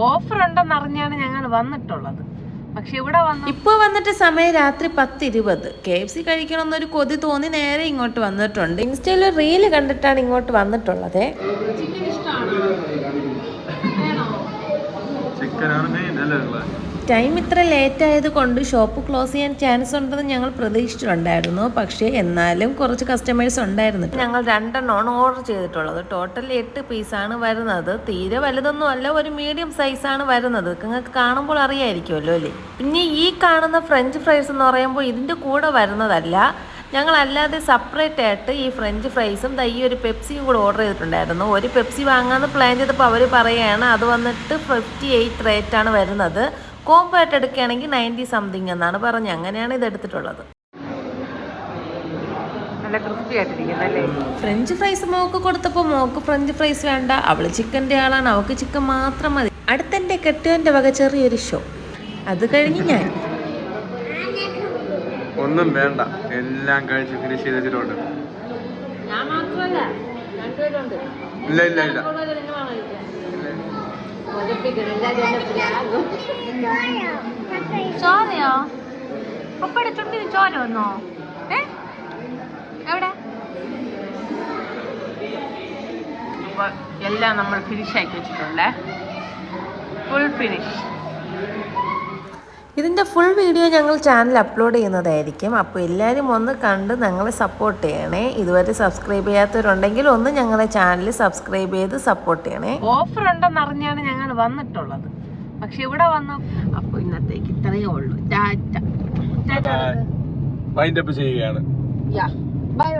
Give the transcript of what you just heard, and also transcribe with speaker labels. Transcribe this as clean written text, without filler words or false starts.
Speaker 1: Offer ഉണ്ടെന്ന് അറിഞ്ഞാണ് ഞങ്ങൾ വന്നിട്ടുള്ളത്. പക്ഷെ ഇവിടെ
Speaker 2: ഇപ്പോൾ വന്നിട്ട് സമയം രാത്രി 10:20. KFC കഴിക്കണമെന്നൊരു കൊതി തോന്നി നേരെ ഇങ്ങോട്ട് വന്നിട്ടുണ്ട്. ഇൻസ്റ്റയിൽ റീല് കണ്ടിട്ടാണ് ഇങ്ങോട്ട് വന്നിട്ടുള്ളത്. ടൈം ഇത്ര ലേറ്റ് ആയതുകൊണ്ട് ഷോപ്പ് ക്ലോസ് ചെയ്യാൻ ചാൻസ് ഉണ്ടെന്ന് ഞങ്ങൾ പ്രതീക്ഷിച്ചിട്ടുണ്ടായിരുന്നു. പക്ഷേ എന്നാലും കുറച്ച് കസ്റ്റമേഴ്സ് ഉണ്ടായിരുന്നു. ഞങ്ങൾ 2 എണ്ണമാണ് ഓർഡർ ചെയ്തിട്ടുള്ളത്. ടോട്ടൽ 8 പീസാണ് വരുന്നത്. തീരെ വലുതൊന്നും അല്ല, ഒരു മീഡിയം സൈസാണ് വരുന്നത്. നിങ്ങൾക്ക് കാണുമ്പോൾ അറിയായിരിക്കുമല്ലോ അല്ലേ. പിന്നെ ഈ കാണുന്ന ഫ്രഞ്ച് ഫ്രൈസ് എന്ന് പറയുമ്പോൾ ഇതിൻ്റെ കൂടെ വരുന്നതല്ല. ഞങ്ങളല്ലാതെ സെപ്പറേറ്റ് ആയിട്ട് ഈ ഫ്രഞ്ച് ഫ്രൈസും ഈ ഒരു പെപ്സിയും കൂടെ ഓർഡർ ചെയ്തിട്ടുണ്ടായിരുന്നു. ഒരു പെപ്സി വാങ്ങാമെന്ന് പ്ലാൻ ചെയ്തപ്പോൾ അവർ പറയുകയാണ് അത് വന്നിട്ട് 58 റേറ്റാണ് വരുന്നത്. കോംബോ ആയിട്ട് എടുക്കുകയാണെങ്കിൽ 90 സംതിങ് എന്നാണ് പറഞ്ഞത്. അങ്ങനെയാണ് ഇത് എടുത്തിട്ടുള്ളത്.
Speaker 1: നല്ല ക്രിസ്പി ആയിട്ടിരിക്കുന്നല്ലേ.
Speaker 2: ഫ്രഞ്ച് ഫ്രൈസ് മോക്ക് കൊടുത്തപ്പോൾ മോക്ക് ഫ്രഞ്ച് ഫ്രൈസ് വേണ്ട, അവള് ചിക്കൻ്റെ ആളാണ്, അവൾക്ക് ചിക്കൻ മാത്രം മതി. അടുത്തെൻ്റെ കെട്ടിയവൻ്റെ വക ചെറിയൊരു ഷോ. അത് കഴിഞ്ഞ് ഞാൻ
Speaker 3: ഒന്നും വേണ്ട, എല്ലാം കഴിച്ച് ഫിനിഷ് ചെയ്തിട്ടുണ്ട്. ഇല്ല ഇല്ല ഇല്ല
Speaker 1: ചോരയോ? അപ്പടെ ചുണ്ടിന് ചോര വന്നോ? എവിടെ? എല്ലാം നമ്മൾ ഫിനിഷ് ആക്കി വെച്ചിട്ടുണ്ടേ. Full finish.
Speaker 2: ഇതിൻ്റെ ഫുൾ വീഡിയോ ഞങ്ങൾ ചാനൽ അപ്ലോഡ് ചെയ്യുന്നതായിരിക്കും. അപ്പോൾ എല്ലാവരും ഒന്ന് കണ്ട് ഞങ്ങളെ സപ്പോർട്ട് ചെയ്യണേ. ഇതുവരെ സബ്സ്ക്രൈബ് ചെയ്യാത്തവരുണ്ടെങ്കിൽ ഒന്ന് ഞങ്ങളെ ചാനൽ സബ്സ്ക്രൈബ് ചെയ്ത് സപ്പോർട്ട് ചെയ്യണേ.
Speaker 1: ഓഫർ ഉണ്ടെന്ന് അറിഞ്ഞാണ് ഞങ്ങൾ വന്നിട്ടുള്ളത്. പക്ഷെ ഇവിടെ വന്നു. അപ്പോൾ ഇന്നത്തേക്ക് ഇത്രയേ ഉള്ളൂ. ടാറ്റ.
Speaker 3: വൈൻഡ് അപ്പ് ചെയ്യുകയാണ്.
Speaker 1: ബൈ.